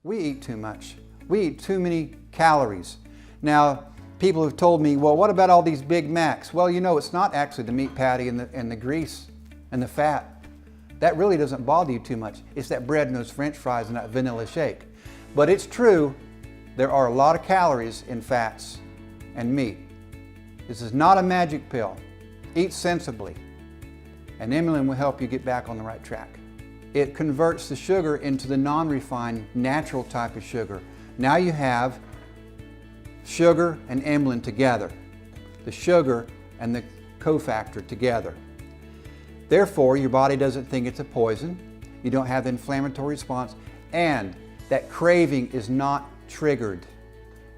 We eat too much. We eat too many calories. Now, people have told me, well, what about all these Big Macs? Well, you know, it's not actually the meat patty and the grease and the fat. That really doesn't bother you too much. It's that bread and those French fries and that vanilla shake. But it's true, there are a lot of calories in fats and meat. This is not a magic pill. Eat sensibly, and inulin will help you get back on the right track. It converts the sugar into the non-refined, natural type of sugar. Now you have sugar and inulin together, the sugar and the cofactor together. Therefore, your body doesn't think it's a poison, you don't have the inflammatory response, and that craving is not triggered.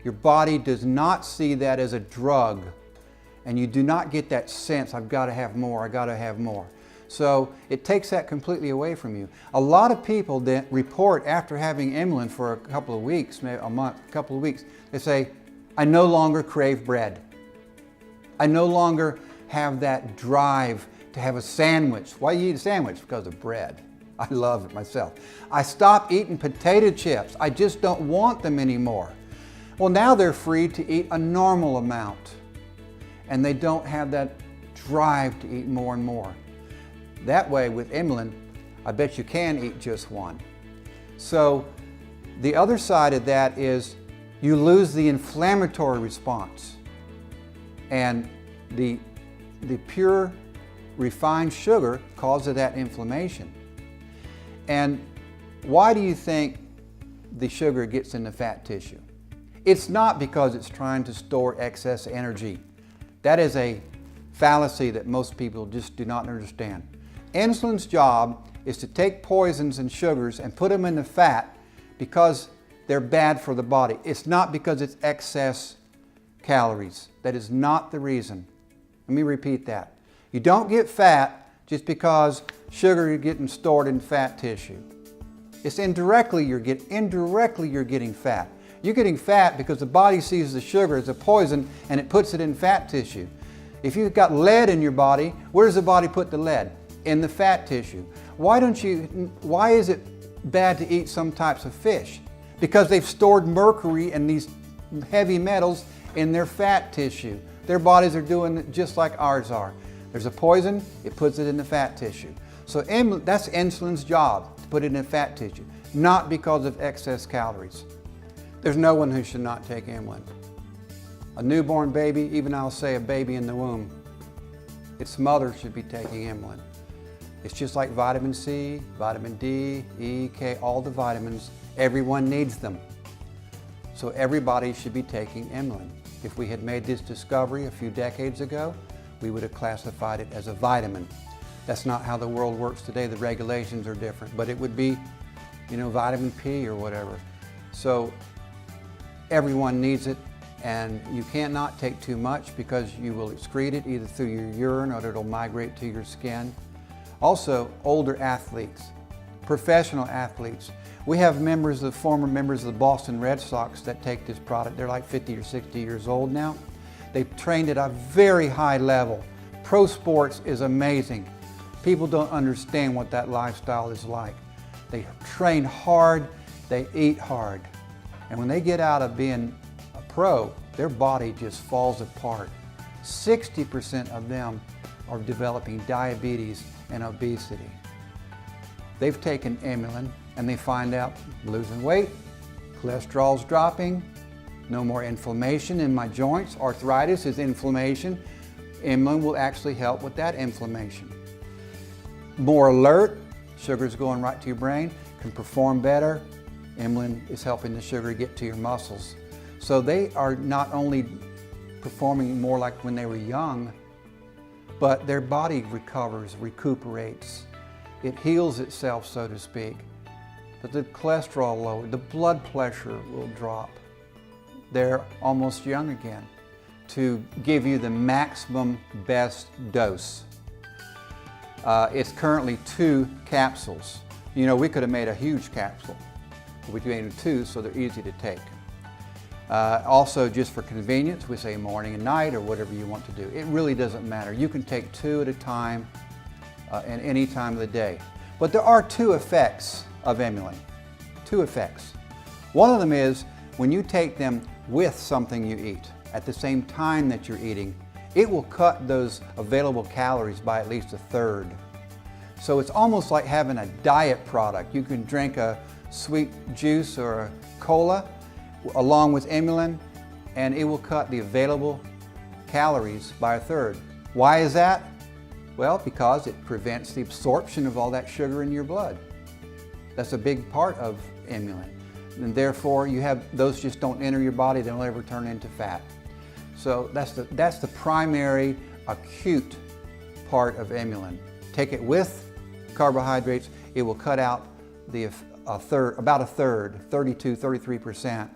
Your body does not see that as a drug, and you do not get that sense, I've got to have more, I've got to have more. So it takes that completely away from you. A lot of people that report after having inulin for a couple of weeks, maybe a month, a couple of weeks, they say, I no longer crave bread. I no longer have that drive to have a sandwich. Why do you eat a sandwich? Because of bread. I love it myself. I stopped eating potato chips. I just don't want them anymore. Well, now they're free to eat a normal amount, and they don't have that drive to eat more and more. That way, with inulin, I bet you can eat just one. So the other side of that is you lose the inflammatory response, and the pure refined sugar causes that inflammation. And why do you think the sugar gets in the fat tissue? It's not because it's trying to store excess energy. That is a fallacy that most people just do not understand. Insulin's job is to take poisons and sugars and put them in the fat because they're bad for the body. It's not because it's excess calories. That is not the reason. Let me repeat that. You don't get fat just because sugar is getting stored in fat tissue. It's indirectly you're getting fat. You're getting fat because the body sees the sugar as a poison and it puts it in fat tissue. If you've got lead in your body, where does the body put the lead? In the fat tissue. Why is it bad to eat some types of fish? Because they've stored mercury and these heavy metals in their fat tissue. Their bodies are doing it just like ours are. There's a poison, it puts it in the fat tissue. So that's insulin's job, to put it in fat tissue, not because of excess calories. There's no one who should not take inulin. A newborn baby, even I'll say a baby in the womb, its mother should be taking inulin. It's just like vitamin C, vitamin D, E, K, all the vitamins. Everyone needs them. So everybody should be taking inulin. If we had made this discovery a few decades ago, we would have classified it as a vitamin. That's not how the world works today. The regulations are different, but it would be, you know, vitamin P or whatever. So everyone needs it, and you can't not take too much because you will excrete it either through your urine or it'll migrate to your skin. Also, older athletes, professional athletes. We have former members of the Boston Red Sox that take this product. They're like 50 or 60 years old now. They've trained at a very high level. Pro sports is amazing. People don't understand what that lifestyle is like. They train hard, they eat hard. And when they get out of being a pro, their body just falls apart. 60% of them are developing diabetes and obesity. They've taken inulin and they find out losing weight, cholesterol's dropping, no more inflammation in my joints. Arthritis is inflammation. Inulin will actually help with that inflammation. More alert, sugar's going right to your brain, can perform better. Inulin is helping the sugar get to your muscles. So they are not only performing more like when they were young, but their body recuperates. It heals itself, so to speak. But the cholesterol lower, the blood pressure will drop. They're almost young again to give you the maximum best dose. It's currently 2 capsules. You know, we could have made a huge capsule. We made 2 so they're easy to take. Also, just for convenience, we say morning and night or whatever you want to do. It really doesn't matter. You can take 2 at a time at any time of the day. But there are 2 effects of inulin. 2 effects. One of them is when you take them with something you eat at the same time that you're eating, it will cut those available calories by at least a third. So it's almost like having a diet product. You can drink a sweet juice or a cola along with inulin, and it will cut the available calories by a third. Why is that? Well, because it prevents the absorption of all that sugar in your blood. That's a big part of inulin. And therefore, those just don't enter your body, they don't ever turn into fat. So that's the primary acute part of inulin. Take it with carbohydrates, it will cut out about a third, 32-33%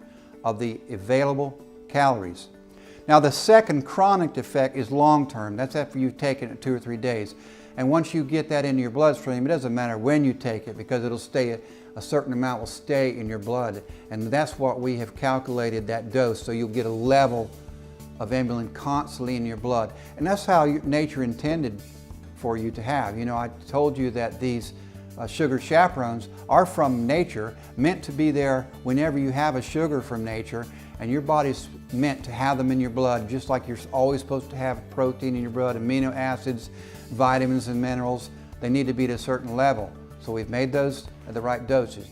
of the available calories. Now the second chronic effect is long-term. That's after you've taken it 2 or 3 days. And once you get that into your bloodstream, it doesn't matter when you take it because it'll stay, a certain amount will stay in your blood. And that's what we have calculated, that dose, so you'll get a level of inulin constantly in your blood. And that's how nature intended for you to have. You know, I told you that these sugar chaperones are from nature, meant to be there whenever you have a sugar from nature, and your body's meant to have them in your blood, just like you're always supposed to have protein in your blood, amino acids, vitamins and minerals. They need to be at a certain level. So we've made those at the right dosage.